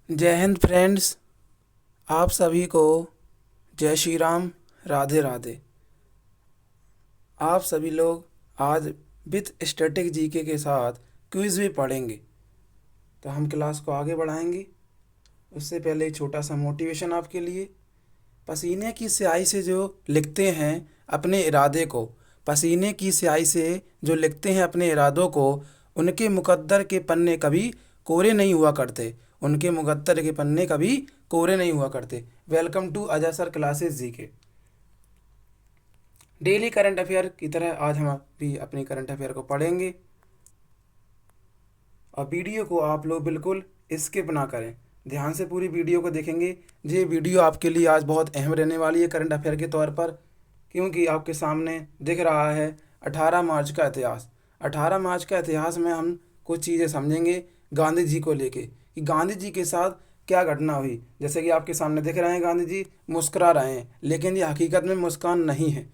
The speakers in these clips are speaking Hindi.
जय हिंद फ्रेंड्स। आप सभी को जय श्री राम, राधे राधे। आप सभी लोग आज विथ स्टैटिक जीके के साथ क्विज़ भी पढ़ेंगे। तो हम क्लास को आगे बढ़ाएंगे। उससे पहले एक छोटा सा मोटिवेशन आपके लिए। पसीने की स्याही से जो लिखते हैं अपने इरादे को, पसीने की स्याही से जो लिखते हैं अपने इरादों को, उनके मुकद्दर के पन्ने कभी कोरे नहीं हुआ करते। उनके मुकद्दर के पन्ने कभी कोरे नहीं हुआ करते। Welcome to Ajay sir classes G K daily current affair की तरह आज हम भी अपनी करंट अफेयर को पढ़ेंगे। और वीडियो को आप लोग बिल्कुल स्किप ना करें, ध्यान से पूरी वीडियो को देखेंगे। ये वीडियो आपके लिए आज बहुत अहम रहने वाली है करंट अफेयर के तौर पर, क्योंकि आपके सामने दिख रहा है 18 मार्च का इतिहास। 18 मार्च का इतिहास में हम कुछ चीज़ें समझेंगे गांधी जी को लेके कि गांधी जी के साथ क्या घटना हुई। जैसे कि आपके सामने दिख रहे हैं गांधी जी मुस्कुरा रहे हैं, लेकिन ये हकीकत में मुस्कान नहीं है।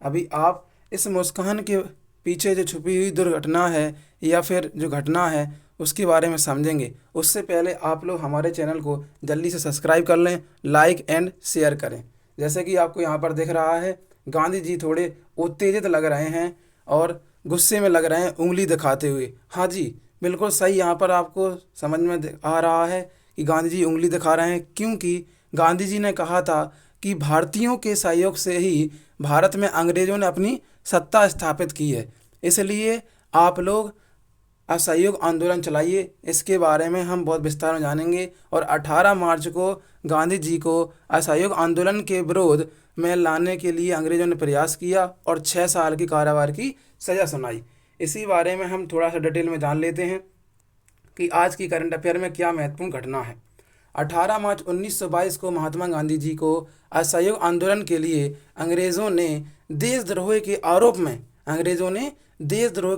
अभी आप इस मुस्कान के पीछे जो छुपी हुई दुर्घटना है या फिर जो घटना है उसके बारे में समझेंगे। उससे पहले आप लोग हमारे चैनल को जल्दी से सब्सक्राइब कर लें, लाइक एंड शेयर करें। जैसे कि आपको यहाँ पर दिख रहा है गांधी जी थोड़े उत्तेजित लग रहे हैं और गुस्से में लग रहे हैं उंगली दिखाते हुए। हाँ जी, बिल्कुल सही। यहाँ पर आपको समझ में आ रहा है कि गांधी जी उंगली दिखा रहे हैं, क्योंकि गांधी जी ने कहा था कि भारतीयों के सहयोग से ही भारत में अंग्रेज़ों ने अपनी सत्ता स्थापित की है। इसलिए आप लोग असहयोग आंदोलन चलाइए। इसके बारे में हम बहुत विस्तार में जानेंगे। और 18 मार्च को गांधी जी को असहयोग आंदोलन के विरोध में लाने के लिए अंग्रेज़ों ने प्रयास किया और 6 साल की कारावास की सज़ा सुनाई। इसी बारे में हम थोड़ा सा डिटेल में जान लेते हैं कि आज की करंट अफेयर में क्या महत्वपूर्ण घटना है। 18 मार्च 1922 को महात्मा गांधी जी को असहयोग आंदोलन के लिए अंग्रेज़ों ने देशद्रोह के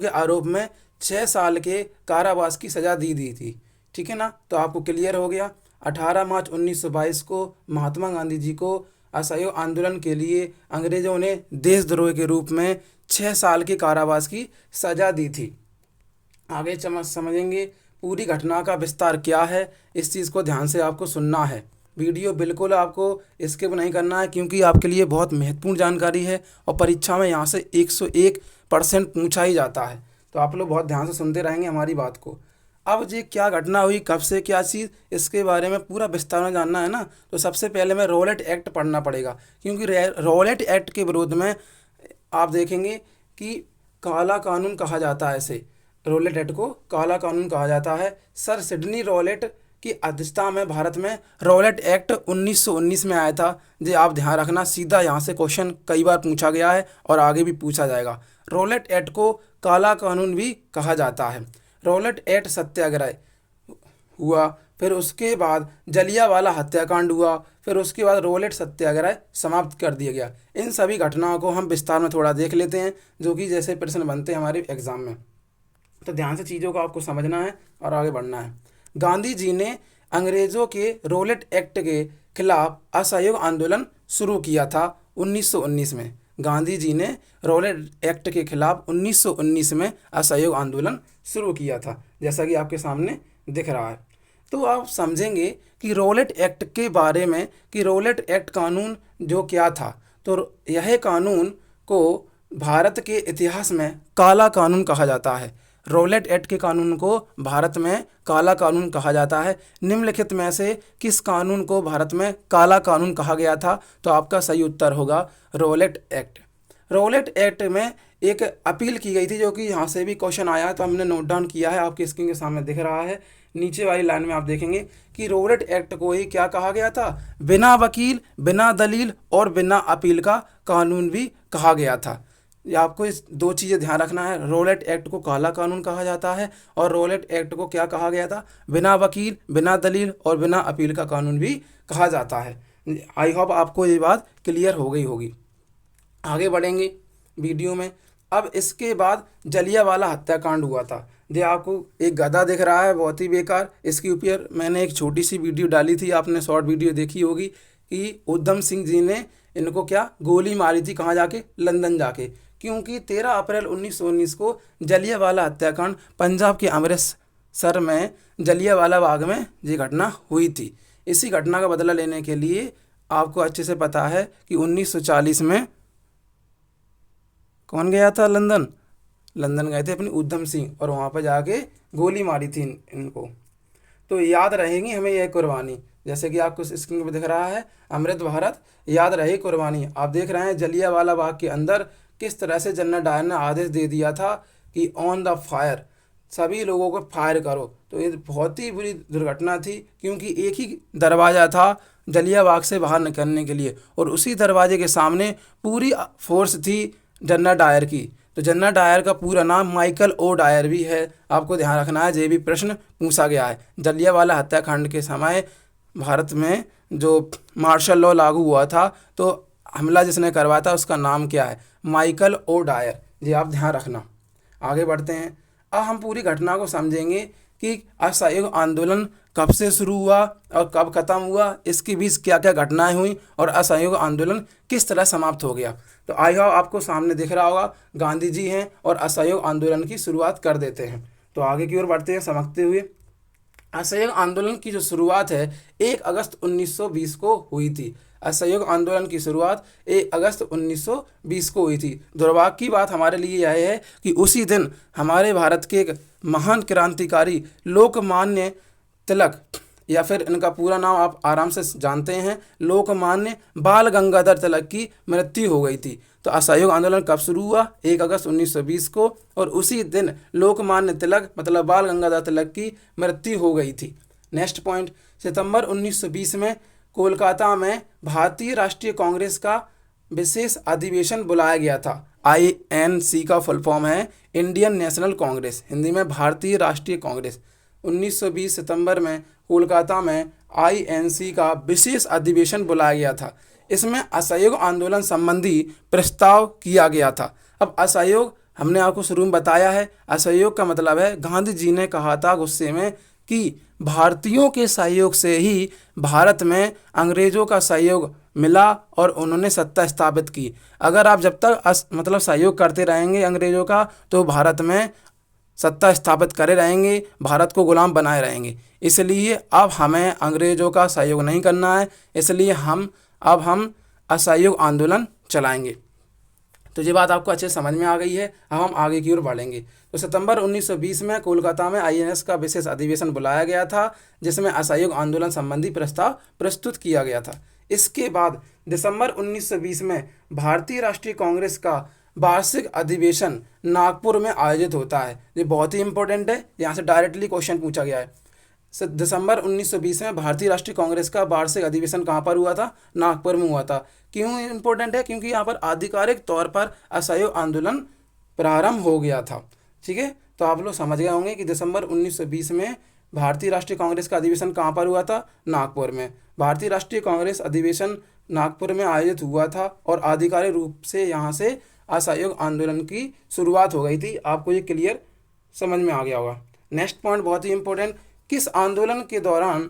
आरोप में 6 साल के कारावास की सज़ा दी थी। ठीक है ना, तो आपको क्लियर हो गया। 18 मार्च 1922 को महात्मा गांधी जी को असहयोग आंदोलन के लिए अंग्रेज़ों ने देशद्रोह के रूप में 6 साल के कारावास की सज़ा दी थी। आगे समझेंगे पूरी घटना का विस्तार क्या है। इस चीज़ को ध्यान से आपको सुनना है। वीडियो बिल्कुल आपको स्किप नहीं करना है, क्योंकि आपके लिए बहुत महत्वपूर्ण जानकारी है और परीक्षा में यहाँ से 101% पूछा ही जाता है। तो आप लोग बहुत ध्यान से सुनते रहेंगे हमारी बात को। अब ये क्या घटना हुई, कब से क्या चीज़, इसके बारे में पूरा विस्तार में जानना है ना, तो सबसे पहले मैं रॉलेट एक्ट पढ़ना पड़ेगा। क्योंकि रॉलेट एक्ट के विरोध में आप देखेंगे कि काला कानून कहा जाता है इसे। रॉलेट एक्ट को काला कानून कहा जाता है। सर सिडनी रॉलेट की अध्यक्षता में भारत में रॉलेट एक्ट 1919 में आया था। जी आप ध्यान रखना, सीधा यहाँ से क्वेश्चन कई बार पूछा गया है और आगे भी पूछा जाएगा। रॉलेट एक्ट को काला कानून भी कहा जाता है। रॉलेट एक्ट सत्याग्रह हुआ, फिर उसके बाद जलियांवाला हत्याकांड हुआ, फिर उसके बाद रॉलेट सत्याग्रह समाप्त कर दिया गया। इन सभी घटनाओं को हम विस्तार में थोड़ा देख लेते हैं, जो कि जैसे प्रश्न बनते हैं हमारे एग्जाम में। तो ध्यान से चीज़ों को आपको समझना है और आगे बढ़ना है। गांधी जी ने अंग्रेज़ों के रॉलेट एक्ट के खिलाफ असहयोग आंदोलन शुरू किया था 1919 में। गांधी जी ने रॉलेट एक्ट के खिलाफ 1919 में असहयोग आंदोलन शुरू किया था, जैसा कि आपके सामने दिख रहा है। तो आप समझेंगे कि रॉलेट एक्ट के बारे में कि रॉलेट एक्ट कानून जो क्या था। तो यह कानून को भारत के इतिहास में काला कानून कहा जाता है। रॉलेट एक्ट के कानून को भारत में काला कानून कहा जाता है। निम्नलिखित में से किस कानून को भारत में काला कानून कहा गया था? तो आपका सही उत्तर होगा रॉलेट एक्ट। रॉलेट एक्ट में एक अपील की गई थी, जो कि यहाँ से भी क्वेश्चन आया है, तो हमने नोट डाउन किया है। आपकी स्क्रीन के सामने दिख रहा है, नीचे वाली लाइन में आप देखेंगे कि रॉलेट एक्ट को ही क्या कहा गया था? बिना वकील, बिना दलील और बिना अपील का कानून भी कहा गया था। ये आपको इस दो चीज़ें ध्यान रखना है। रॉलेट एक्ट को काला कानून कहा जाता है और रॉलेट एक्ट को क्या कहा गया था? बिना वकील, बिना दलील और बिना अपील का कानून भी कहा जाता है। आई होप आपको ये बात क्लियर हो गई होगी। आगे बढ़ेंगे वीडियो में। अब इसके बाद जलियांवाला हत्याकांड हुआ था। ये आपको एक गधा दिख रहा है, बहुत ही बेकार। इसके ऊपर मैंने एक छोटी सी वीडियो डाली थी, आपने शॉर्ट वीडियो देखी होगी कि उधम सिंह जी ने इनको क्या गोली मारी थी, कहाँ जाके? लंदन जाके। क्योंकि 13 अप्रैल 1919 को जलियांवाला हत्याकांड पंजाब के सर में जलियांवाला बाग में ये घटना हुई थी। इसी घटना का बदला लेने के लिए आपको अच्छे से पता है कि 1940 में कौन गया था लंदन। लंदन गए थे अपनी उधम सिंह और वहाँ पर जाके गोली मारी थी इनको। तो याद रहेगी हमें यह कुर्बानी, जैसे कि आपको स्क्रीन पर दिख रहा है अमृत भारत याद रहे कुर्बानी। आप देख रहे हैं जलियांवाला बाग के अंदर किस तरह से जनरल डायर ने आदेश दे दिया था कि ऑन द फायर, सभी लोगों को फायर करो। तो ये बहुत ही बुरी दुर्घटना थी, क्योंकि एक ही दरवाज़ा था जलिया बाग से बाहर निकलने के लिए और उसी दरवाजे के सामने पूरी फोर्स थी जनरल डायर की। तो जनरल डायर का पूरा नाम माइकल ओ डायर भी है, आपको ध्यान रखना है। ये भी प्रश्न पूछा गया है। जलियांवाला हत्याकांड के समय भारत में जो मार्शल लॉ लागू हुआ था, तो हमला जिसने करवाया था उसका नाम क्या है? Michael O'Dwyer. ये आप ध्यान रखना। आगे बढ़ते हैं। अब हम पूरी घटना को समझेंगे कि असहयोग आंदोलन कब से शुरू हुआ और कब खत्म हुआ, इसके बीच क्या क्या घटनाएं हुई और असहयोग आंदोलन किस तरह समाप्त हो गया। तो आई होप आपको सामने दिख रहा होगा गांधी जी हैं और असहयोग आंदोलन की शुरुआत कर देते हैं। तो आगे की ओर बढ़ते हैं समझते हुए। असहयोग आंदोलन की जो शुरुआत है 1 अगस्त 1920 को हुई थी। असहयोग आंदोलन की शुरुआत 1 अगस्त 1920 को हुई थी। दुर्भाग्य की बात हमारे लिए यह है कि उसी दिन हमारे भारत के एक महान क्रांतिकारी लोकमान्य तिलक, या फिर इनका पूरा नाम आप आराम से जानते हैं, लोकमान्य बाल गंगाधर तिलक की मृत्यु हो गई थी। तो असहयोग आंदोलन कब शुरू हुआ? 1 अगस्त 1920 को, और उसी दिन लोकमान्य तिलक मतलब बाल गंगाधर तिलक की मृत्यु हो गई थी। नेक्स्ट पॉइंट, सितंबर 1920 में कोलकाता में भारतीय राष्ट्रीय कांग्रेस का विशेष अधिवेशन बुलाया गया था। INC का फुल फॉर्म है इंडियन नेशनल कांग्रेस, हिंदी में भारतीय राष्ट्रीय कांग्रेस। 1920 सितंबर में कोलकाता में INC का विशेष अधिवेशन बुलाया गया था। इसमें असहयोग आंदोलन संबंधी प्रस्ताव किया गया था। अब असहयोग हमने आपको शुरू में बताया है, असहयोग का मतलब है गांधी जी ने कहा था गुस्से में कि भारतीयों के सहयोग से ही भारत में अंग्रेज़ों का सहयोग मिला और उन्होंने सत्ता स्थापित की। अगर आप जब तक मतलब सहयोग करते रहेंगे अंग्रेज़ों का, तो भारत में सत्ता स्थापित करे रहेंगे, भारत को गुलाम बनाए रहेंगे। इसलिए अब हमें अंग्रेज़ों का सहयोग नहीं करना है, इसलिए हम असहयोग आंदोलन चलाएंगे। तो ये बात आपको अच्छे समझ में आ गई है। अब हम आगे की ओर बढ़ेंगे। तो सितंबर 1920 में कोलकाता में INS का विशेष अधिवेशन बुलाया गया था, जिसमें असहयोग आंदोलन संबंधी प्रस्ताव प्रस्तुत किया गया था। इसके बाद दिसंबर 1920 में भारतीय राष्ट्रीय कांग्रेस का वार्षिक अधिवेशन नागपुर में आयोजित होता है। ये बहुत ही इंपॉर्टेंट है, यहाँ से डायरेक्टली क्वेश्चन पूछा गया है। दिसंबर 1920 में भारतीय राष्ट्रीय कांग्रेस का वार्षिक अधिवेशन कहाँ पर हुआ था? नागपुर में हुआ था। क्यों इंपॉर्टेंट है? क्योंकि यहाँ पर आधिकारिक तौर पर असहयोग आंदोलन प्रारंभ हो गया था। ठीक है, तो आप लोग समझ गए होंगे कि दिसंबर 1920 में भारतीय राष्ट्रीय कांग्रेस का अधिवेशन कहाँ पर हुआ था? नागपुर में। भारतीय राष्ट्रीय कांग्रेस अधिवेशन नागपुर में आयोजित हुआ था और आधिकारिक रूप से यहाँ से असहयोग आंदोलन की शुरुआत हो गई थी। आपको ये क्लियर समझ में आ गया होगा। नेक्स्ट पॉइंट बहुत ही इंपॉर्टेंट, किस आंदोलन के दौरान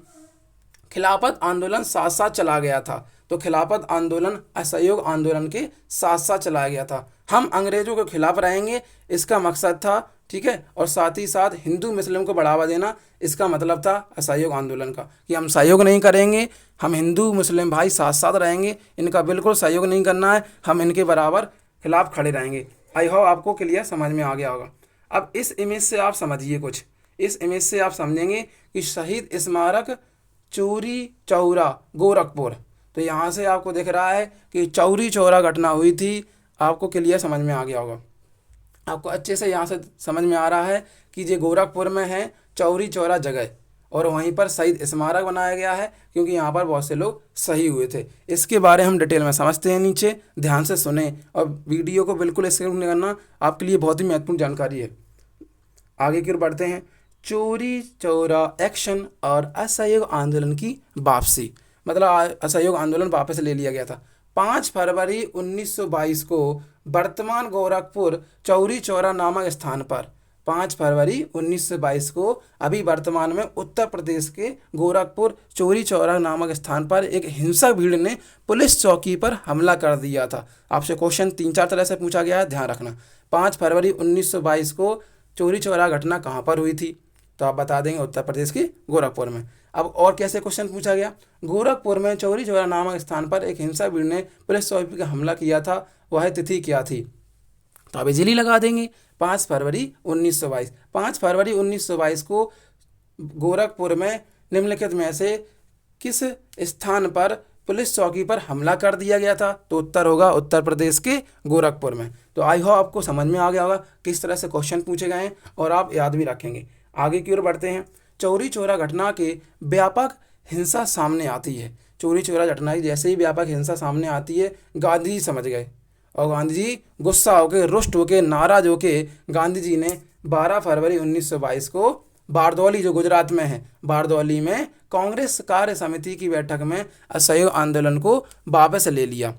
खिलाफत आंदोलन साथ साथ चला गया था? तो खिलाफत आंदोलन असहयोग आंदोलन के साथ साथ चलाया गया था। हम अंग्रेजों के खिलाफ रहेंगे, इसका मकसद था। ठीक है, और साथ ही साथ हिंदू मुस्लिम को बढ़ावा देना, इसका मतलब था असहयोग आंदोलन का, कि हम सहयोग नहीं करेंगे, हम हिंदू मुस्लिम भाई साथ साथ रहेंगे, इनका बिल्कुल सहयोग नहीं करना है, हम इनके बराबर खिलाफ खड़े रहेंगे। आई होप आपको क्लियर समझ में आ गया होगा। अब इस इमेज से आप समझिए कुछ, इस इमेज से आप समझेंगे कि शहीद स्मारक चौरी चौरा गोरखपुर। तो यहाँ से आपको दिख रहा है कि चौरी चौरा घटना हुई थी। आपको क्लियर समझ में आ गया होगा। आपको अच्छे से यहाँ से समझ में आ रहा है कि ये गोरखपुर में है चौरी चौरा जगह, और वहीं पर शहीद स्मारक बनाया गया है क्योंकि यहाँ पर बहुत से लोग शहीद हुए थे। इसके बारे हम डिटेल में समझते हैं, नीचे ध्यान से सुने और वीडियो को बिल्कुल स्किप नहीं करना, आपके लिए बहुत ही महत्वपूर्ण जानकारी है। आगे की ओर बढ़ते हैं। चौरी चौरा एक्शन और असहयोग आंदोलन की वापसी, मतलब असहयोग आंदोलन वापस ले लिया गया था। 5 फरवरी 1922 को वर्तमान गोरखपुर चौरी चौरा नामक स्थान पर, 5 फरवरी 1922 को अभी वर्तमान में उत्तर प्रदेश के गोरखपुर चौरी चौरा नामक स्थान पर एक हिंसक भीड़ ने पुलिस चौकी पर हमला कर दिया था। आपसे क्वेश्चन 3-4 तरह से पूछा गया है, ध्यान रखना। 5 फरवरी 1922 को चौरी चौरा घटना कहाँ पर हुई थी? तो आप बता देंगे उत्तर प्रदेश की गोरखपुर में। अब और कैसे क्वेश्चन पूछा गया, गोरखपुर में चौरी चौरा नामक स्थान पर एक हिंसा भीड़ ने पुलिस चौकी पर हमला किया था, वह तिथि क्या थी? तो आप इजीली लगा देंगे 5 फरवरी 1922। 5 फरवरी 1922 को गोरखपुर में निम्नलिखित में से किस स्थान पर पुलिस चौकी पर हमला कर दिया गया था? तो उत्तर होगा उत्तर प्रदेश के गोरखपुर में। तो आई होप आपको समझ में आ गया होगा किस तरह से क्वेश्चन पूछे गए हैं और आप याद भी रखेंगे। आगे की ओर बढ़ते हैं। चौरी चौरा घटना के व्यापक हिंसा सामने आती है। चौरी चौरा घटना की जैसे ही व्यापक हिंसा सामने आती है, गांधी जी समझ गए और गांधी जी गुस्सा होकर, रुष्ट होकर, नाराज होकर गांधी जी ने 12 फरवरी 1922 को बारदौली, जो गुजरात में है, बारदौली में कांग्रेस कार्य समिति की बैठक में असहयोग आंदोलन को वापस ले लिया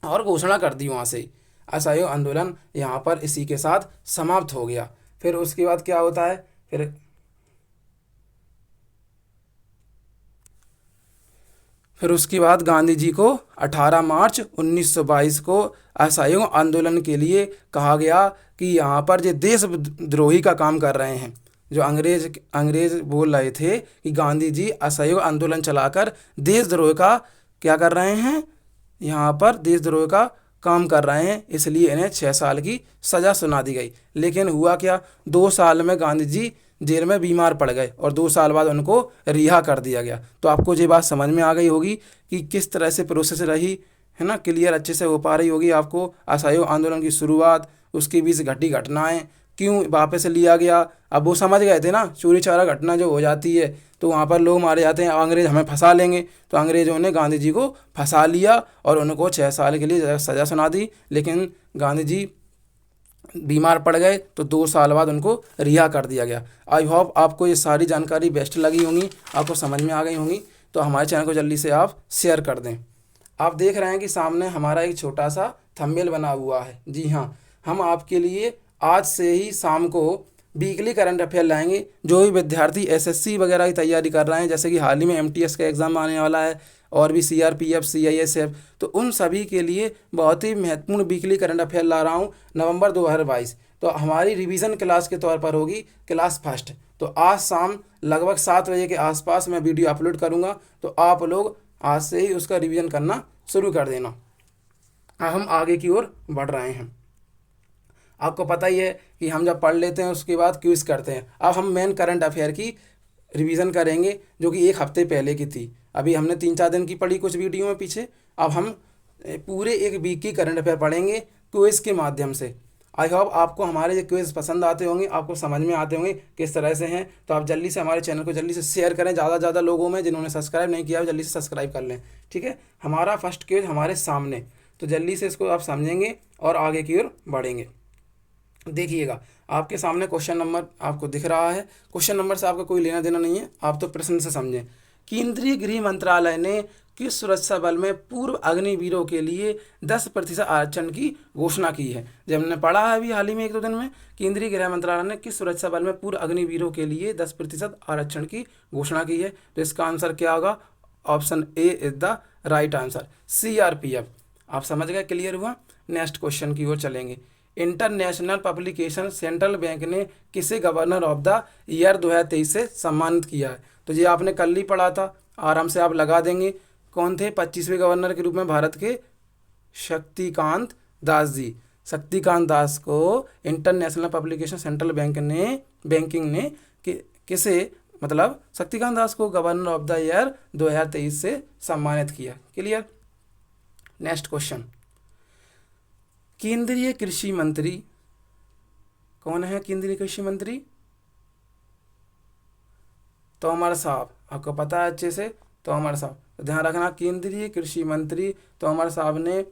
और घोषणा कर दी वहाँ से। असहयोग आंदोलन यहाँ पर इसी के साथ समाप्त हो गया। फिर उसके बाद क्या होता है, फिर उसके बाद गांधी जी को 18 मार्च 1922 को असहयोग आंदोलन के लिए कहा गया कि यहाँ पर जो देशद्रोही का काम कर रहे हैं, जो अंग्रेज बोल रहे थे कि गांधी जी असहयोग आंदोलन चलाकर देशद्रोह का क्या कर रहे हैं, यहाँ पर देशद्रोह का काम कर रहे हैं, इसलिए इन्हें 6 साल की सज़ा सुना दी गई। लेकिन हुआ क्या, 2 साल में गांधी जी जेल में बीमार पड़ गए और 2 साल बाद उनको रिहा कर दिया गया। तो आपको ये बात समझ में आ गई होगी कि किस तरह से प्रोसेस रही है ना, क्लियर अच्छे से हो पा रही होगी आपको। असहयोग आंदोलन की शुरुआत, उसके बीच घटी घटनाएं, क्यों वापस लिया गया। अब वो समझ गए थे ना, चोरी चौरा घटना जो हो जाती है तो वहाँ पर लोग मारे जाते हैं, अंग्रेज हमें फंसा लेंगे, तो अंग्रेज़ों ने गांधी जी को फंसा लिया और उनको 6 साल के लिए सज़ा सुना दी। लेकिन गांधी जी बीमार पड़ गए तो 2 साल बाद उनको रिहा कर दिया गया। आई होप आपको ये सारी जानकारी बेस्ट लगी होंगी, आपको समझ में आ गई होंगी। तो हमारे चैनल को जल्दी से आप शेयर कर दें। आप देख रहे हैं कि सामने हमारा एक छोटा सा थंबनेल बना हुआ है। जी हाँ, हम आपके लिए आज से ही शाम को वीकली करंट अफेयर लाएंगे। जो भी विद्यार्थी एसएससी वगैरह की तैयारी कर रहे हैं, जैसे कि हाल ही में एमटीएस का एग्ज़ाम आने वाला है और भी सीआरपीएफ, सीआईएसएफ, तो उन सभी के लिए बहुत ही महत्वपूर्ण वीकली करंट अफेयर ला रहा हूँ नवंबर 2022। तो हमारी रिवीजन क्लास के तौर पर होगी क्लास फर्स्ट। तो आज शाम लगभग 7 बजे के आसपास मैं वीडियो अपलोड करूँगा, तो आप लोग आज से ही उसका रिवीजन करना शुरू कर देना। हम आगे की ओर बढ़ रहे हैं। आपको पता ही है कि हम जब पढ़ लेते हैं उसके बाद क्विज करते हैं। अब हम मेन करंट अफेयर की रिवीजन करेंगे, जो कि 1 हफ्ते पहले की थी। अभी हमने 3-4 दिन की पढ़ी कुछ वीडियो में पीछे। अब हम पूरे 1 वीक की करंट अफेयर पढ़ेंगे क्विज के माध्यम से। आई होप आपको हमारे ये क्विज पसंद आते होंगे, आपको समझ में आते होंगे किस तरह से हैं। तो आप जल्दी से हमारे चैनल को जल्दी से शेयर करें, ज़्यादा से ज़्यादा लोगों में। जिन्होंने सब्सक्राइब नहीं किया जल्दी से सब्सक्राइब कर लें, ठीक है। हमारा फर्स्ट क्विज हमारे सामने, तो जल्दी से इसको आप समझेंगे और आगे की ओर बढ़ेंगे। देखिएगा, आपके सामने क्वेश्चन नंबर आपको दिख रहा है। क्वेश्चन नंबर से आपका कोई लेना देना नहीं है, आप तो प्रश्न से समझें। केंद्रीय गृह मंत्रालय ने किस सुरक्षा बल में पूर्व अग्निवीरों के लिए 10% आरक्षण की घोषणा की है? जब हमने पढ़ा है अभी हाल ही में 1-2 दिन में, केंद्रीय गृह मंत्रालय ने किस सुरक्षा बल में पूर्व अग्निवीरों के लिए 10% आरक्षण की घोषणा की है? तो इसका आंसर क्या होगा? Option A is the right answer, CRPF. आप समझ गए, क्लियर हुआ। नेक्स्ट क्वेश्चन की ओर चलेंगे। इंटरनेशनल पब्लिकेशन सेंट्रल बैंक ने किसे गवर्नर ऑफ द ईयर 2023 से सम्मानित किया है? तो ये आपने कल ही पढ़ा था, आराम से आप लगा देंगे। कौन थे 25वें गवर्नर के रूप में भारत के? शक्तिकांत दास जी। शक्तिकांत दास को इंटरनेशनल पब्लिकेशन सेंट्रल बैंकिंग ने किसे, मतलब शक्तिकांत दास को गवर्नर ऑफ द ईयर 2023 से सम्मानित किया। क्लियर। Next question. केंद्रीय कृषि मंत्री कौन है? केंद्रीय कृषि मंत्री तोमर साहब। आपको पता है अच्छे से, तोमर साहब। तो ध्यान रखना, केंद्रीय कृषि मंत्री तोमर साहब ने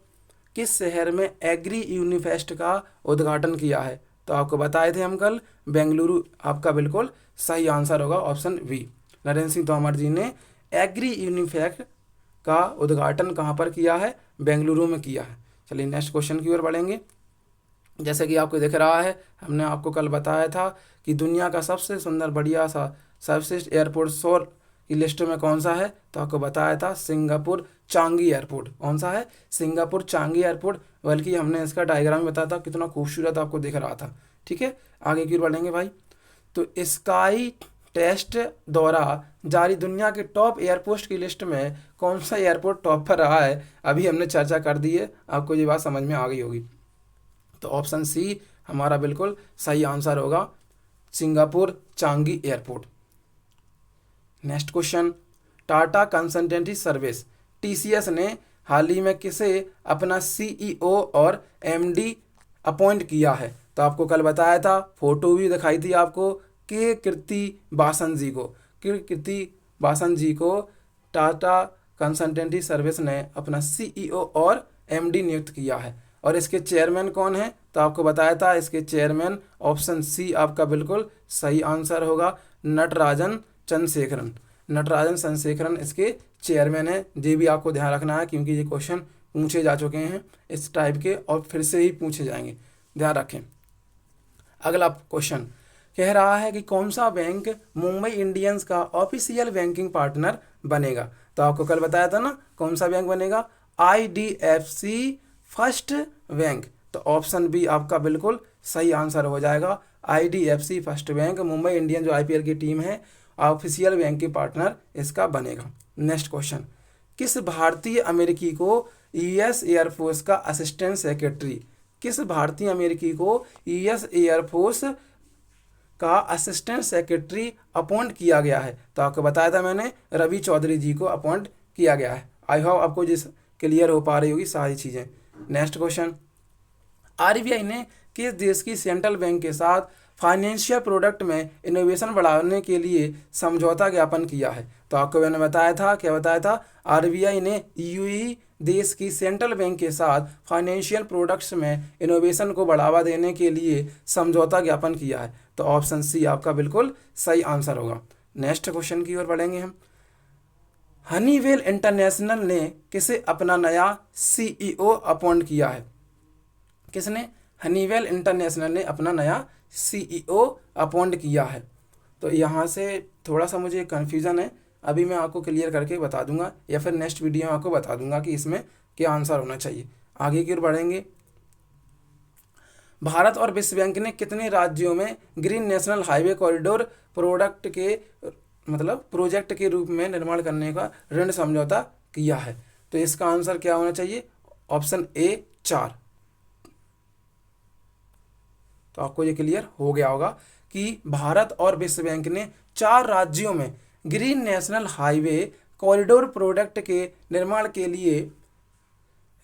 किस शहर में एग्री यूनिफेस्ट का उद्घाटन किया है? तो आपको बताए थे हम कल, बेंगलुरु। आपका बिल्कुल सही आंसर होगा ऑप्शन बी। नरेंद्र सिंह तोमर जी ने एग्री यूनिफेस्ट का उद्घाटन कहाँ पर किया है? बेंगलुरु में किया है। चलिए नेक्स्ट क्वेश्चन की ओर बढ़ेंगे। जैसे कि आपको दिख रहा है, हमने आपको कल बताया था कि दुनिया का सबसे सुंदर बढ़िया सा सर्वश्रेष्ठ एयरपोर्ट 100 की लिस्ट में कौन सा है? तो आपको बताया था सिंगापुर चांगी एयरपोर्ट। कौन सा है? Singapore Changi airport. बल्कि हमने इसका डायग्राम बताया था, कितना खूबसूरत आपको दिख रहा था, ठीक है। आगे की ओर बढ़ेंगे भाई। तो स्काई टेस्ट द्वारा जारी दुनिया के टॉप एयरपोर्ट की लिस्ट में कौन सा एयरपोर्ट टॉप पर रहा है, अभी हमने चर्चा कर दी है, आपको ये बात समझ में आ गई होगी। तो ऑप्शन सी हमारा बिल्कुल सही आंसर होगा, Singapore Changi airport. Next question, Tata consultancy service TCS ने हाल ही में किसे अपना सीईओ और एमडी अपॉइंट किया है? तो आपको कल बताया था, फोटो भी दिखाई थी आपको, के कीर्ति बासन जी को, कीर्ति बासन जी को टाटा कंसल्टेंसी सर्विस ने अपना सीईओ और एमडी नियुक्त किया है। और इसके चेयरमैन कौन है? तो आपको बताया था इसके चेयरमैन ऑप्शन सी आपका बिल्कुल सही आंसर होगा, नटराजन चंद्रशेखरन। नटराजन चंद्रशेखरन इसके चेयरमैन है। ये भी आपको ध्यान रखना है क्योंकि ये क्वेश्चन पूछे जा चुके हैं इस टाइप के और फिर से ही पूछे जाएंगे, ध्यान रखें। अगला क्वेश्चन कह रहा है कि कौन सा बैंक मुंबई इंडियंस का ऑफिशियल बैंकिंग पार्टनर बनेगा? तो आपको कल बताया था ना कौन सा बैंक बनेगा, आईडीएफसी फर्स्ट बैंक। तो ऑप्शन बी आपका बिल्कुल सही आंसर हो जाएगा, IDFC first bank Mumbai Indian जो आईपीएल की टीम है ऑफिशियल बैंकिंग पार्टनर इसका बनेगा। नेक्स्ट क्वेश्चन, किस भारतीय अमेरिकी को यूएस एयरफोर्स का असिस्टेंट सेक्रेटरी, किस भारतीय अमेरिकी को यूएस एयरफोर्स का असिस्टेंट सेक्रेटरी अपॉइंट किया गया है? तो आपको बताया था मैंने, रवि चौधरी जी को अपॉइंट किया गया है। आई होप आपको जिस क्लियर हो पा रही होगी सारी चीज़ें। नेक्स्ट क्वेश्चन, आरबीआई ने किस देश की सेंट्रल बैंक के साथ फाइनेंशियल प्रोडक्ट में इनोवेशन बढ़ाने के लिए समझौता ज्ञापन किया है? तो आपको मैंने बताया था, क्या बताया था, आरबीआई ने यूएई देश की सेंट्रल बैंक के साथ फाइनेंशियल प्रोडक्ट्स में इनोवेशन को बढ़ावा देने के लिए समझौता ज्ञापन किया है। तो ऑप्शन सी आपका बिल्कुल सही आंसर होगा। नेक्स्ट क्वेश्चन की ओर बढ़ेंगे हम। हनीवेल इंटरनेशनल ने किसे अपना नया सीईओ अपॉइंट किया है? किसने? हनीवेल इंटरनेशनल ने अपना नया सीईओ अपॉइंट किया है। तो यहाँ से थोड़ा सा मुझे कन्फ्यूज़न है, अभी मैं आपको क्लियर करके बता दूंगा या फिर नेक्स्ट वीडियो में आपको बता दूंगा कि इसमें क्या आंसर होना चाहिए। आगे की ओर बढ़ेंगे। भारत और विश्व बैंक ने कितने राज्यों में green national highway corridor project के रूप में निर्माण करने का ऋण समझौता किया है? तो इसका आंसर क्या होना चाहिए, ऑप्शन ए 4। तो आपको ये क्लियर हो गया होगा कि भारत और विश्व बैंक ने 4 राज्यों में green national highway corridor project के निर्माण के लिए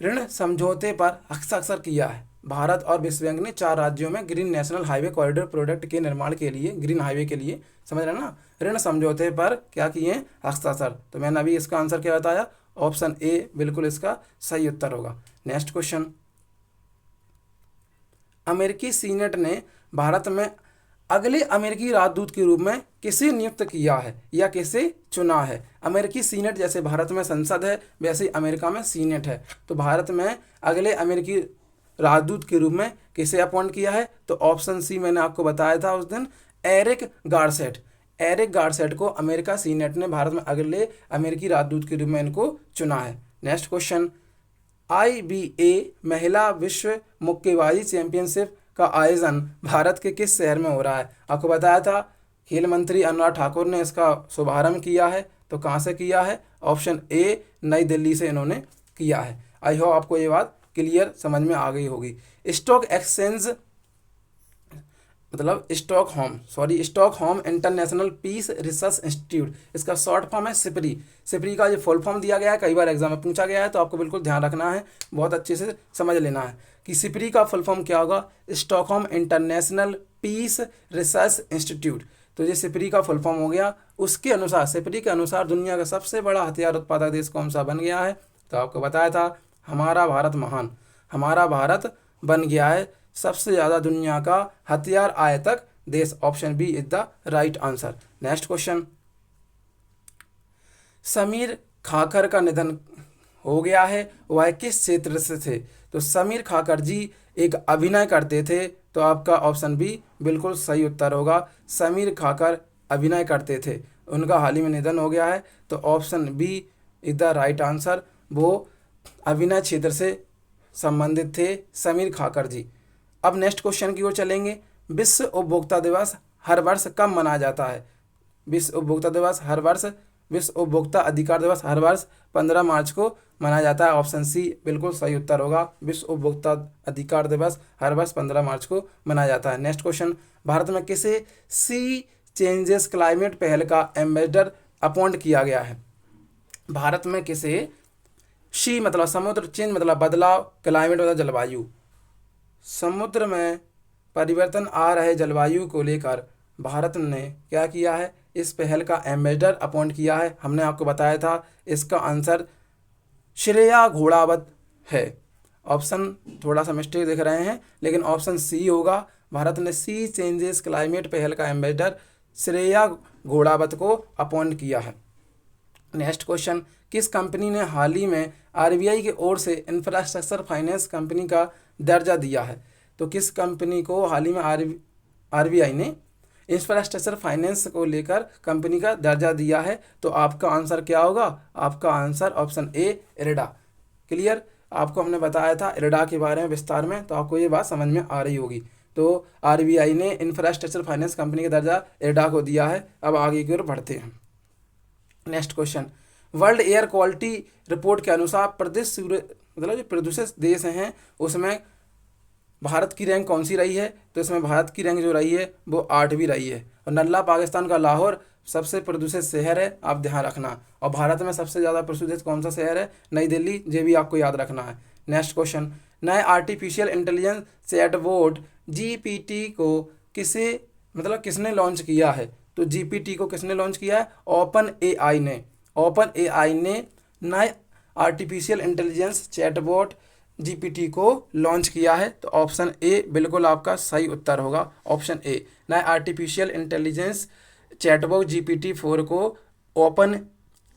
ऋण समझौते पर हस्ताक्षर किया है। भारत और विश्व बैंक ने 4 राज्यों में green national highway corridor project के निर्माण के लिए, ग्रीन हाईवे के लिए, समझ रहे ना, ऋण समझौते पर क्या किए, हस्ताक्षर। तो मैंने अभी इसका आंसर क्या बताया, ऑप्शन ए बिल्कुल इसका सही उत्तर होगा। नेक्स्ट क्वेश्चन, अमेरिकी सीनेट ने भारत में अगले अमेरिकी राजदूत के रूप में किसे नियुक्त किया है या किसे चुना है? अमेरिकी सीनेट जैसे भारत में संसद है वैसे ही अमेरिका में सीनेट है। तो भारत में अगले अमेरिकी राजदूत के रूप में किसे अपॉइंट किया है? तो ऑप्शन सी मैंने आपको बताया था उस दिन, एरिक गारसेट। एरिक गारसेट को अमेरिका सीनेट ने भारत में अगले अमेरिकी राजदूत के रूप में इनको चुना है। नेक्स्ट क्वेश्चन, IBA महिला विश्व मुक्केबाजी चैंपियनशिप का आयोजन भारत के किस शहर में हो रहा है? आपको बताया था खेल मंत्री अनुराग ठाकुर ने इसका शुभारंभ किया है। तो कहाँ से किया है? ऑप्शन ए नई दिल्ली से इन्होंने किया है। आई होप आपको ये बात क्लियर समझ में आ गई होगी। Stock exchange Stockholm International Peace Research Institute, इसका शॉर्ट फॉर्म है सिपरी। सिपरी का जो फुल फॉर्म दिया गया है, कई बार एग्जाम में पूछा गया है, तो आपको बिल्कुल ध्यान रखना है, बहुत अच्छे से समझ लेना है कि सिपरी का फुल फॉर्म क्या होगा, Stockholm International Peace Research Institute. तो ये सिपरी का फुल फॉर्म हो गया। उसके अनुसार, सिपरी के अनुसार दुनिया का सबसे बड़ा हथियार उत्पादक देश कौन सा बन गया है? तो आपको बताया था हमारा भारत महान, हमारा भारत बन गया है सबसे ज़्यादा दुनिया का हथियार आयातक देश। Option B is the right answer. Next question, Sameer Khakhar का निधन हो गया है, वह किस क्षेत्र से थे? तो समीर खाकर जी एक अभिनय करते थे। तो आपका ऑप्शन बी बिल्कुल सही उत्तर होगा, समीर खाकर अभिनय करते थे, उनका हाल ही में निधन हो गया है। तो option B is the right answer, वो अभिनय क्षेत्र से संबंधित थे समीर खाकर जी। अब नेक्स्ट क्वेश्चन की ओर चलेंगे। विश्व उपभोक्ता दिवस हर वर्ष कब मनाया जाता है? विश्व उपभोक्ता दिवस हर वर्ष, विश्व उपभोक्ता अधिकार दिवस हर वर्ष 15 मार्च को मनाया जाता है। ऑप्शन सी बिल्कुल सही उत्तर होगा। विश्व उपभोक्ता अधिकार दिवस हर वर्ष 15 मार्च को मनाया जाता है। नेक्स्ट क्वेश्चन, भारत में किसे सी चेंजेस क्लाइमेट पहल का एम्बेसडर अपॉइंट किया गया है? भारत में किसे, सी मतलब समुद्र, चेंज मतलब बदलाव, क्लाइमेट मतलब जलवायु, समुद्र में परिवर्तन आ रहे जलवायु को लेकर भारत ने क्या किया है? इस पहल का एम्बेसडर अपॉइंट किया है। हमने आपको बताया था इसका आंसर श्रेया घोड़ावत है। ऑप्शन थोड़ा सा मिस्टेक दिख रहे हैं, लेकिन ऑप्शन सी होगा। भारत ने सी चेंजेस क्लाइमेट पहल का एम्बेसडर श्रेया घोड़ावत को अपॉइंट किया है। नेक्स्ट क्वेश्चन, किस कंपनी ने हाल ही में आरबीआई की ओर से इंफ्रास्ट्रक्चर फाइनेंस कंपनी का दर्जा दिया है? तो किस कंपनी को हाल ही में आरबीआई ने इंफ्रास्ट्रक्चर फाइनेंस को लेकर कंपनी का दर्जा दिया है? तो आपका आंसर क्या होगा? आपका answer option A IRDA. Clear? आपको हमने बताया था इरडा के बारे में विस्तार में, तो आपको ये बात समझ में आ रही होगी। तो आरबीआई ने इंफ्रास्ट्रक्चर फाइनेंस कंपनी का दर्जा इरडा को दिया है। अब आगे की ओर बढ़ते हैं। Next question, world air quality report के अनुसार मतलब जो प्रदूषित देश हैं उसमें भारत की रैंक कौन सी रही है? तो इसमें भारत की रैंक जो रही है वो 8वीं रही है। और नल्ला पाकिस्तान का लाहौर सबसे प्रदूषित शहर है, आप ध्यान रखना। और भारत में सबसे ज़्यादा प्रदूषित कौन सा शहर है? नई दिल्ली। ये भी आपको याद रखना है। नेक्स्ट क्वेश्चन, नए आर्टिफिशियल इंटेलिजेंस चैटबॉट जीपीटी को किसने लॉन्च किया है? तो जीपीटी को किसने लॉन्च किया है? ओपन एआई ने। ओपन एआई ने नए आर्टिफिशियल इंटेलिजेंस चैटबॉट जीपीटी को लॉन्च किया है। तो ऑप्शन ए बिल्कुल आपका सही उत्तर होगा। ऑप्शन ए, नए आर्टिफिशियल इंटेलिजेंस चैटबॉट जीपीटी 4 को ओपन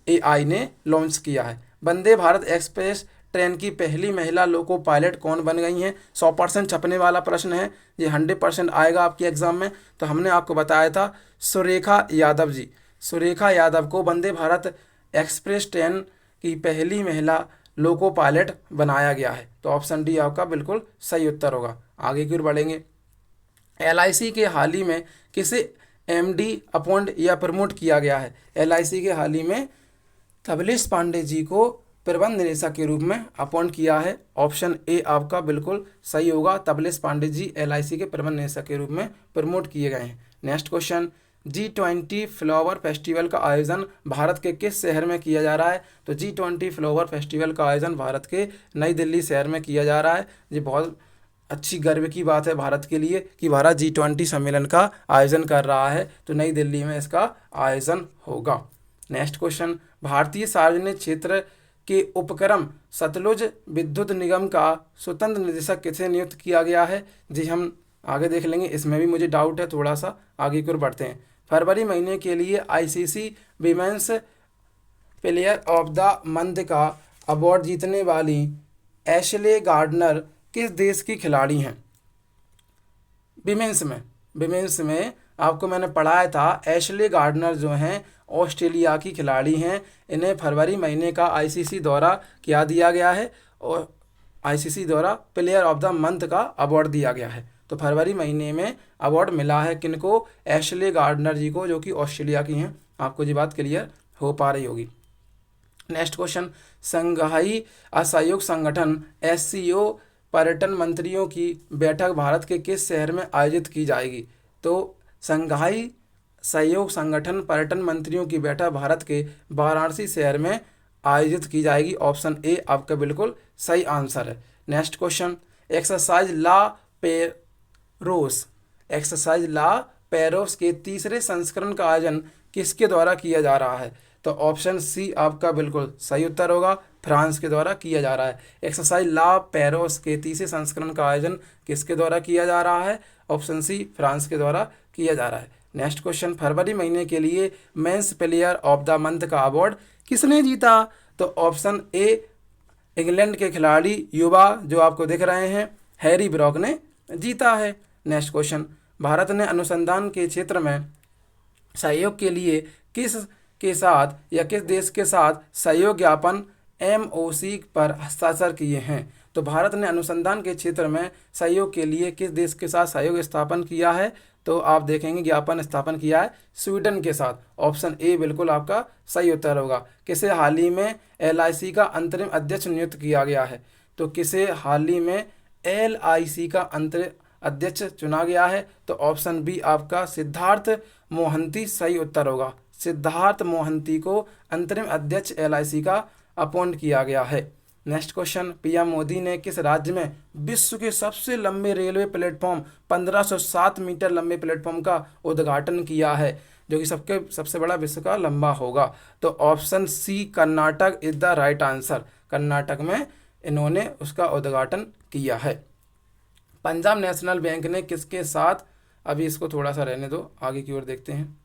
एआई ने लॉन्च किया है। वंदे भारत एक्सप्रेस ट्रेन की पहली महिला लोको पायलट कौन बन गई हैं? 100% छपने वाला प्रश्न है, ये 100% आएगा आपके एग्जाम में। तो हमने आपको बताया था सुरेखा यादव जी। सुरेखा यादव को वंदे भारत एक्सप्रेस ट्रेन की पहली महिला लोको पायलट बनाया गया है। तो ऑप्शन डी आपका बिल्कुल सही उत्तर होगा। आगे की ओर बढ़ेंगे। एलआईसी के हाल ही में किसे एमडी अपॉइंट या प्रमोट किया गया है? एलआईसी के हाल ही में तबलेश पांडे जी को प्रबंध निदेशक के रूप में अपॉइंट किया है। ऑप्शन ए आपका बिल्कुल सही होगा। तबलेश पांडे जी एलआईसी के प्रबंध निदेशक के रूप में प्रमोट किए गए हैं। Next question, G20 flower festival का आयोजन भारत के किस शहर में किया जा रहा है? तो G20 फ्लावर फेस्टिवल का आयोजन भारत के नई दिल्ली शहर में किया जा रहा है। ये बहुत अच्छी गर्व की बात है भारत के लिए कि भारत G20 सम्मेलन का आयोजन कर रहा है। तो नई दिल्ली में इसका आयोजन होगा। नेक्स्ट क्वेश्चन, भारतीय सार्वजनिक क्षेत्र के उपक्रम सतलुज विद्युत निगम का स्वतंत्र निदेशक किसे नियुक्त किया गया है? जी हम आगे देख लेंगे, इसमें भी मुझे डाउट है थोड़ा सा। आगे की ओर बढ़ते हैं। फरवरी महीने के लिए ICC women's player of the month का अवार्ड जीतने वाली एशले गार्डनर किस देश की खिलाड़ी हैं? विमेंस में आपको मैंने पढ़ाया था एशले गार्डनर जो हैं ऑस्ट्रेलिया की खिलाड़ी हैं। इन्हें फरवरी महीने का आईसीसी द्वारा क्या दिया गया है? और आईसीसी द्वारा प्लेयर ऑफ द मंथ का अवार्ड दिया गया है। तो फरवरी महीने में अवार्ड मिला है किनको? एशले गार्डनर जी को, जो कि ऑस्ट्रेलिया की हैं। आपको ये बात क्लियर हो पा रही होगी। नेक्स्ट क्वेश्चन, संघाई असहयोग संगठन एससीओ पर्यटन मंत्रियों की बैठक भारत के किस शहर में आयोजित की जाएगी? तो संघाई सहयोग संगठन पर्यटन मंत्रियों की बैठक भारत के वाराणसी शहर में आयोजित की जाएगी। ऑप्शन ए आपका बिल्कुल सही आंसर है। नेक्स्ट क्वेश्चन, एक्सरसाइज ला पेरोस के तीसरे संस्करण का आयोजन किसके द्वारा किया जा रहा है? तो ऑप्शन सी आपका बिल्कुल सही उत्तर होगा। फ्रांस के द्वारा किया जा रहा है। एक्सरसाइज ला पेरोस के तीसरे संस्करण का आयोजन किसके द्वारा किया जा रहा है? ऑप्शन सी फ्रांस के द्वारा किया जा रहा है। नेक्स्ट क्वेश्चन, फरवरी महीने के लिए men's player of the month का अवार्ड किसने जीता? तो ऑप्शन ए इंग्लैंड के खिलाड़ी युवा जो आपको दिख रहे हैं हैरी ब्रॉक ने जीता है। नेक्स्ट क्वेश्चन, भारत ने अनुसंधान के क्षेत्र में सहयोग के लिए किस देश के साथ सहयोग ज्ञापन MOC पर हस्ताक्षर किए हैं? तो भारत ने अनुसंधान के क्षेत्र में सहयोग के लिए किस देश के साथ सहयोग स्थापन किया है? तो आप देखेंगे ज्ञापन स्थापन किया है स्वीडन के साथ। ऑप्शन ए बिल्कुल आपका सही उत्तर होगा। किसे हाल ही में LIC का अंतरिम अध्यक्ष नियुक्त किया गया है? तो किसे हाल ही में LIC का अंतरिम अध्यक्ष चुना गया है? तो ऑप्शन बी आपका सिद्धार्थ मोहंती सही उत्तर होगा। सिद्धार्थ मोहंती को अंतरिम अध्यक्ष LIC का अपॉइंट किया गया है। नेक्स्ट क्वेश्चन, पीएम मोदी ने किस राज्य में विश्व के सबसे लंबे रेलवे प्लेटफॉर्म 1507 मीटर लंबे प्लेटफॉर्म का उद्घाटन किया है, जो कि सबसे बड़ा विश्व का लंबा होगा? तो option C Karnataka is the right answer. Karnataka में इन्होंने उसका उद्घाटन किया है। पंजाब नेशनल बैंक ने किसके साथ, अभी इसको थोड़ा सा रहने दो, आगे की ओर देखते हैं।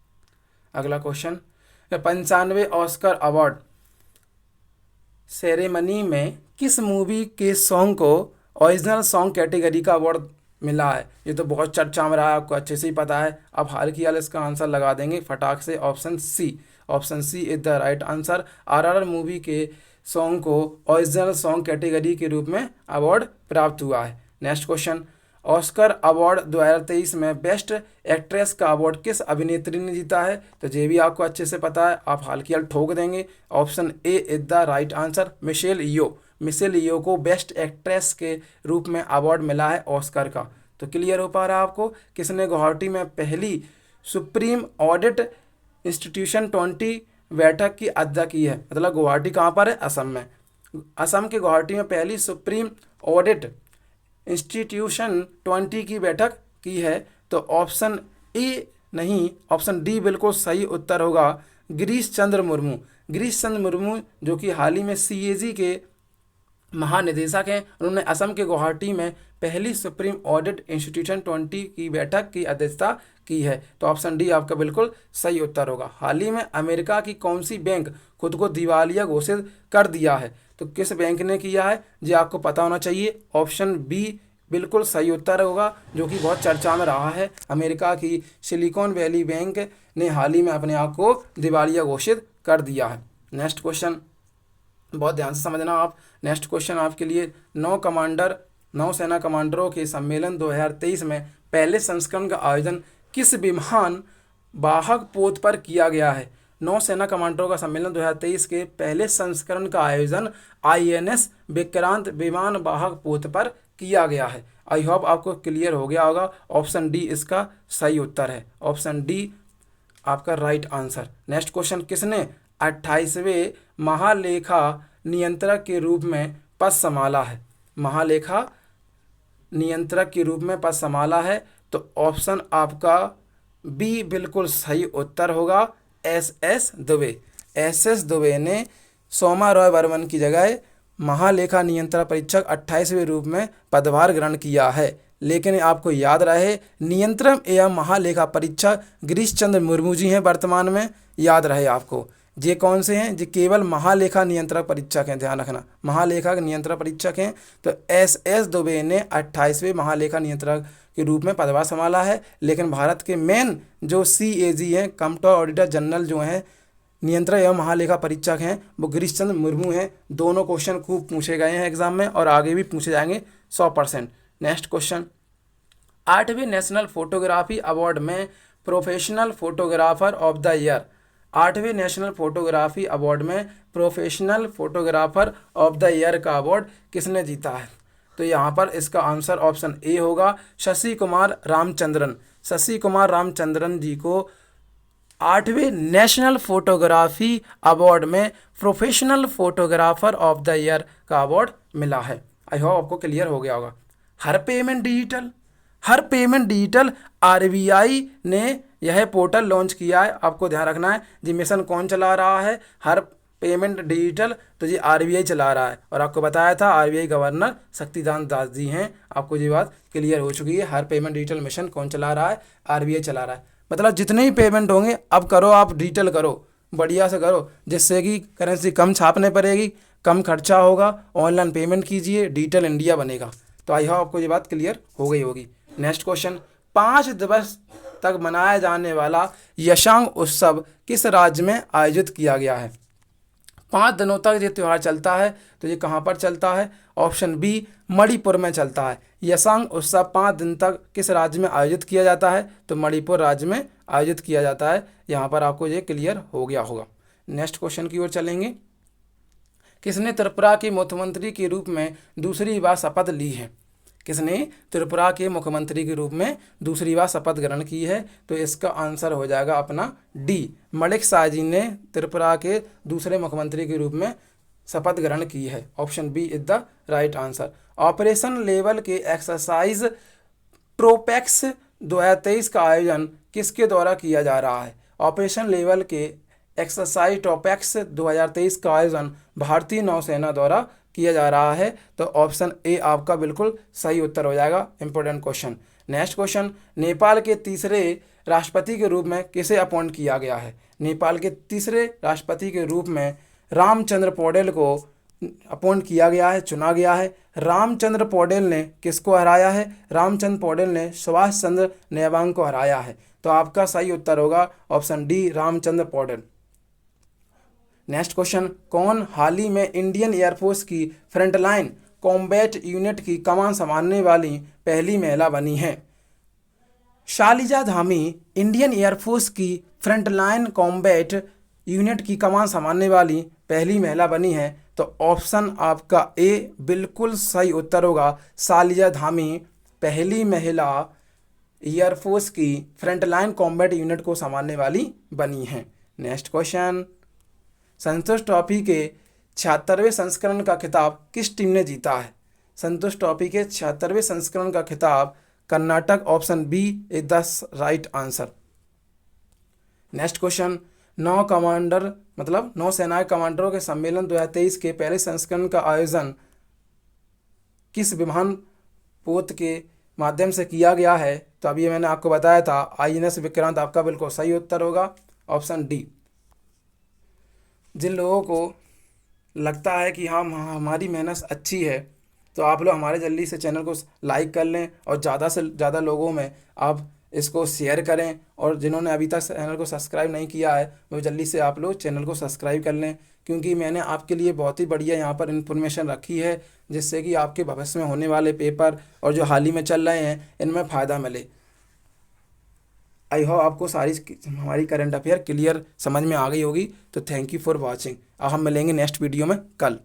अगला क्वेश्चन, 95वें ऑस्कर अवार्ड सेरेमनी में किस मूवी के सॉन्ग को ओरिजिनल सॉन्ग कैटेगरी का अवार्ड मिला है? ये तो बहुत चर्चा में रहा है, आपको अच्छे से ही पता है। अब हाल की हाल इसका आंसर लगा देंगे फटाक से। Option C, option C is the right answer. RRR movie के सॉन्ग को ओरिजिनल सॉन्ग कैटेगरी के रूप में अवार्ड प्राप्त हुआ है। नेक्स्ट क्वेश्चन, ऑस्कर अवार्ड 2023 में बेस्ट एक्ट्रेस का अवार्ड किस अभिनेत्री ने जीता है? तो ये भी आपको अच्छे से पता है, आप हाल की हाल ठोक देंगे। Option A is the right answer, Michelle Yeoh. Michelle Yeoh को बेस्ट एक्ट्रेस के रूप में अवार्ड मिला है ऑस्कर का। तो क्लियर हो पा रहा है आपको? किसने गुवाहाटी में पहली सुप्रीम ऑडिट इंस्टीट्यूशन 20 बैठक की अध्यक्षता की है? मतलब गुवाहाटी कहाँ पर है? असम में। असम के गुवाहाटी में पहली सुप्रीम ऑडिट इंस्टीट्यूशन 20 की बैठक की है। तो ऑप्शन ए नहीं, ऑप्शन डी बिल्कुल सही उत्तर होगा, गिरीश चंद्र मुर्मू। गिरीश चंद्र मुर्मू जो कि हाल ही में CAG के महानिदेशक हैं, उन्होंने असम के गुवाहाटी में पहली सुप्रीम ऑडिट इंस्टीट्यूशन 20 की बैठक की अध्यक्षता की है। तो ऑप्शन डी आपका बिल्कुल सही उत्तर होगा। हाल ही में अमेरिका की कौन सी बैंक खुद को दिवालिया घोषित कर दिया है? तो किस बैंक ने किया है ये आपको पता होना चाहिए। ऑप्शन बी बिल्कुल सही उत्तर होगा, जो कि बहुत चर्चा में रहा है। अमेरिका की सिलिकॉन वैली बैंक ने हाल ही में अपने आप को दिवालिया घोषित कर दिया है। नेक्स्ट क्वेश्चन बहुत ध्यान से समझना आप। नेक्स्ट क्वेश्चन आपके लिए, नौसेना कमांडरों के सम्मेलन 2023 में पहले संस्करण का आयोजन किस विमान वाहक पोत पर किया गया है? नौसेना कमांडरों का सम्मेलन 2023 के पहले संस्करण का आयोजन INS विक्रांत विमान वाहक पोत पर किया गया है। आई होप आपको क्लियर हो गया होगा। ऑप्शन डी इसका सही उत्तर है। ऑप्शन डी आपका राइट आंसर। नेक्स्ट क्वेश्चन, किसने 28वें महालेखा नियंत्रक के रूप में पद संभाला है? महालेखा नियंत्रक के रूप में पद संभाला है। तो ऑप्शन आपका बी बिल्कुल सही उत्तर होगा, SS दुबे। SS दुबे ने सोमा रॉय बर्मन की जगह महालेखा नियंत्रक परीक्षक 28वें रूप में पदभार ग्रहण किया है। लेकिन आपको याद रहे, नियंत्रण एवं महालेखा परीक्षक गिरीश चंद्र मुर्मू जी हैं वर्तमान में, याद रहे आपको। ये कौन से हैं? ये केवल महालेखा नियंत्रक परीक्षक हैं, ध्यान रखना, महालेखा नियंत्रक परीक्षक हैं। तो SS दुबे ने 28वें महालेखा नियंत्रक के रूप में पदभार संभाला है। लेकिन भारत के मेन जो CAG हैं, कंट्रोलर ऑडिटर जनरल जो हैं, नियंत्रक एवं महालेखा परीक्षक हैं, वो गिरीश चंद्र मुर्मू हैं। दोनों क्वेश्चन खूब पूछे गए हैं एग्जाम में और आगे भी पूछे जाएंगे 100%। नेक्स्ट क्वेश्चन, 8वें नेशनल फोटोग्राफी अवार्ड में professional photographer of the year, 8वें नेशनल फोटोग्राफी अवार्ड में professional photographer of the year का अवार्ड किसने जीता है? तो यहाँ पर इसका आंसर ऑप्शन ए होगा, शशि कुमार रामचंद्रन। शशि कुमार रामचंद्रन जी को 8वें नेशनल फोटोग्राफी अवार्ड में professional photographer of the year का अवार्ड मिला है। आई होप आपको क्लियर हो गया होगा। हर पेमेंट डिजिटल RBI ने यह पोर्टल लॉन्च किया है। आपको ध्यान रखना है जी, मिशन कौन चला रहा है? हर पेमेंट डिजिटल, तो जी RBI चला रहा है। और आपको बताया था RBI गवर्नर शक्तिकांत दास जी हैं। आपको ये बात क्लियर हो चुकी है। हर पेमेंट डिजिटल मिशन कौन चला रहा है? RBI चला रहा है। मतलब जितने ही पेमेंट होंगे अब करो, आप डिजिटल करो, बढ़िया से करो, जिससे कि करेंसी कम छापने पड़ेगी, कम खर्चा होगा, ऑनलाइन पेमेंट कीजिए, डिजिटल इंडिया बनेगा। तो आई होप आपको ये बात क्लियर हो गई होगी। नेक्स्ट क्वेश्चन, 5 दिवस तक मनाया जाने वाला यशांग उत्सव किस राज्य में आयोजित किया गया है? 5 दिनों तक ये त्यौहार चलता है, तो ये कहाँ पर चलता है? ऑप्शन बी मणिपुर में चलता है। यसांग उत्सव 5 दिन तक किस राज्य में आयोजित किया जाता है? तो मणिपुर राज्य में आयोजित किया जाता है। यहाँ पर आपको ये क्लियर हो गया होगा। नेक्स्ट क्वेश्चन की ओर चलेंगे। किसने त्रिपुरा के मुख्यमंत्री के रूप में दूसरी बार शपथ ली है? किसने त्रिपुरा के मुख्यमंत्री के रूप में दूसरी बार शपथ ग्रहण की है? तो इसका आंसर हो जाएगा अपना डी, मलिक शाहजी ने त्रिपुरा के दूसरे मुख्यमंत्री के रूप में शपथ ग्रहण की है। Option B is the right answer. Operation level के एक्सरसाइज ट्रोपेक्स 2023 का आयोजन किसके द्वारा किया जा रहा है? ऑपरेशन लेवल के एक्सरसाइज ट्रोपेक्स 2023 का आयोजन भारतीय नौसेना द्वारा किया जा रहा है। तो ऑप्शन ए आपका बिल्कुल सही उत्तर हो जाएगा। Important question. Next question, Nepal के तीसरे राष्ट्रपति के रूप में किसे अपॉइंट किया गया है? नेपाल के तीसरे राष्ट्रपति के रूप में रामचंद्र पौडेल को अपॉइंट किया गया है, चुना गया है। रामचंद्र पौडेल ने किसको हराया है? रामचंद्र पौडेल ने सुभाष चंद्र नेवांग को हराया है। तो आपका सही उत्तर होगा option D, Ramchandra Paudel. Next question, कौन हाल ही में इंडियन एयरफोर्स की फ्रंटलाइन कॉम्बैट यूनिट की कमान संभालने वाली पहली महिला बनी है? शालिजा धामी इंडियन एयरफोर्स की फ्रंटलाइन कॉम्बैट यूनिट की कमान संभालने वाली पहली महिला बनी है। तो ऑप्शन आपका ए बिल्कुल सही उत्तर होगा। शालिजा धामी पहली महिला एयरफोर्स की फ्रंटलाइन कॉम्बैट यूनिट को संभालने वाली बनी है। नेक्स्ट क्वेश्चन, संतोष ट्रॉफी के 76वें संस्करण का खिताब किस टीम ने जीता है? संतोष ट्रॉफी के 76वें संस्करण का खिताब Karnataka. Option B is the right answer. Next question, नौ सेनाएं कमांडरों के सम्मेलन 2023 के पहले संस्करण का आयोजन किस विमान पोत के माध्यम से किया गया है? तो अभी मैंने आपको बताया था INS विक्रांत आपका बिल्कुल सही उत्तर होगा। Option D. जिन लोगों को लगता है कि हाँ हमारी मेहनत अच्छी है, तो आप लोग हमारे जल्दी से चैनल को लाइक कर लें और ज़्यादा से ज़्यादा लोगों में आप इसको शेयर करें। और जिन्होंने अभी तक चैनल को सब्सक्राइब नहीं किया है वो जल्दी से आप लोग चैनल को सब्सक्राइब कर लें, क्योंकि मैंने आपके लिए बहुत ही बढ़िया यहाँ पर इन्फॉर्मेशन रखी है जिससे कि आपके भविष्य में होने वाले पेपर और जो हाल ही में चल रहे हैं इनमें फ़ायदा मिले। आई होप आपको सारी हमारी करंट अफेयर क्लियर समझ में आ गई होगी। तो थैंक यू फॉर वॉचिंग। अब हम मिलेंगे नेक्स्ट वीडियो में कल।